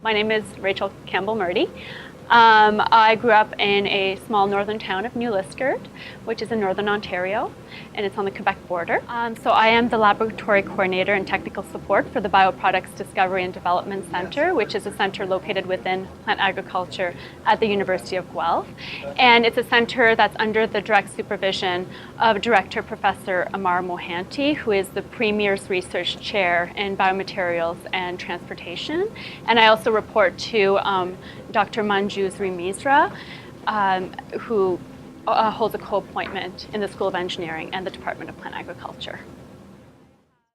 My name is Rachel Campbell Murdy. I grew up in a small northern town of New Liskeard, which is in northern Ontario, and it's on the Quebec border. So I am the laboratory coordinator and technical support for the Bioproducts Discovery and Development Centre, which is a centre located within plant agriculture at the University of Guelph. And it's a centre that's under the direct supervision of Director Professor Amar Mohanty, who is the Premier's Research Chair in Biomaterials and Transportation. And I also report to Dr. Manjusri Misra, who holds a co-appointment in the School of Engineering and the Department of Plant Agriculture.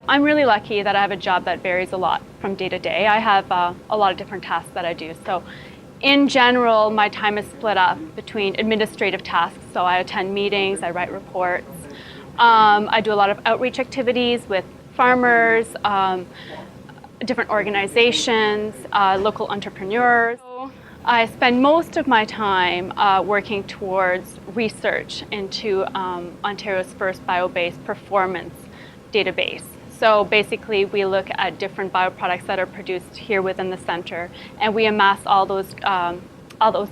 I'm really lucky that I have a job that varies a lot from day to day. I have a lot of different tasks that I do. So in general, my time is split up between administrative tasks. So I attend meetings, I write reports. I do a lot of outreach activities with farmers, different organizations, local entrepreneurs. I spend most of my time working towards research into Ontario's first bio-based performance database. So basically, we look at different bioproducts that are produced here within the center, and we amass all those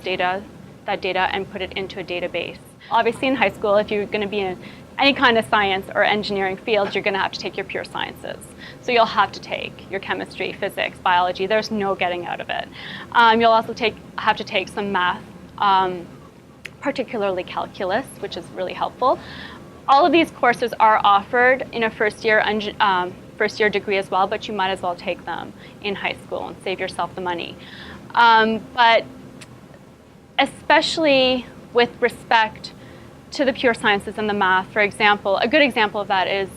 data, and put it into a database. Obviously, in high school, if you're going to be in any kind of science or engineering field, you're going to have to take your pure sciences. So you'll have to take your chemistry, physics, biology. There's no getting out of it. You'll also have to take some math, particularly calculus, which is really helpful. All of these courses are offered in a first year degree as well, but you might as well take them in high school and save yourself the money. But especially with respect to the pure sciences and the math, for example, a good example of that is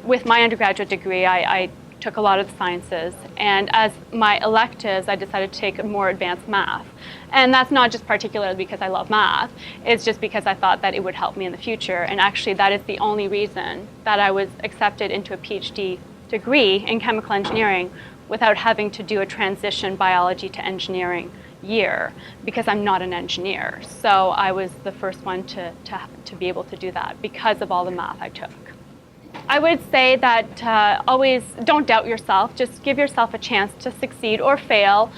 with my undergraduate degree, I took a lot of the sciences, and as my electives, I decided to take more advanced math. And that's not just particularly because I love math, it's just because I thought that it would help me in the future, and actually that is the only reason that I was accepted into a PhD degree in chemical engineering without having to do a transition biology to engineering year, because I'm not an engineer. So I was the first one to be able to do that because of all the math I took. I would say that always don't doubt yourself, just give yourself a chance to succeed or fail.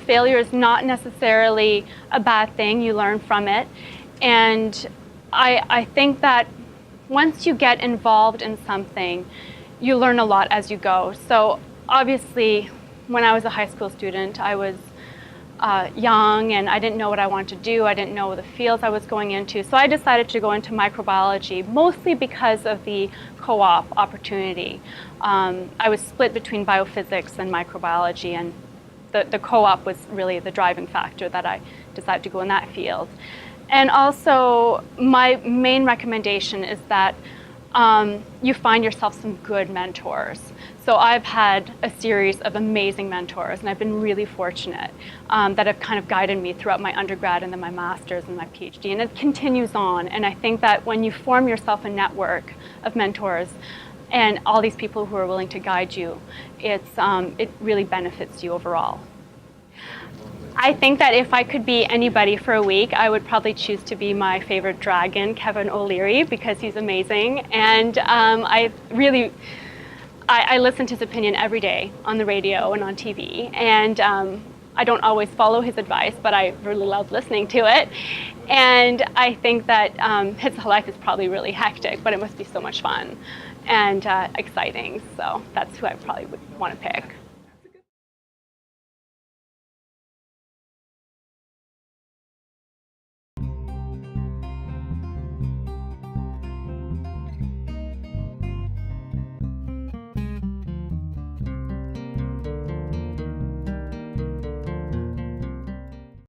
Failure is not necessarily a bad thing, you learn from it. And I think that once you get involved in something, you learn a lot as you go. So obviously, when I was a high school student, I was young and I didn't know what I wanted to do. I didn't know the fields I was going into. So I decided to go into microbiology, mostly because of the co-op opportunity. I was split between biophysics and microbiology, and the co-op was really the driving factor that I decided to go in that field. And also, my main recommendation is that you find yourself some good mentors. So I've had a series of amazing mentors, and I've been really fortunate that have kind of guided me throughout my undergrad and then my master's and my PhD, and it continues on. And I think that when you form yourself a network of mentors and all these people who are willing to guide you, it really benefits you overall. I think that if I could be anybody for a week, I would probably choose to be my favorite dragon, Kevin O'Leary, because he's amazing. And I listen to his opinion every day on the radio and on TV. And I don't always follow his advice, but I really love listening to it. And I think that his life is probably really hectic, but it must be so much fun and exciting. So that's who I probably would want to pick.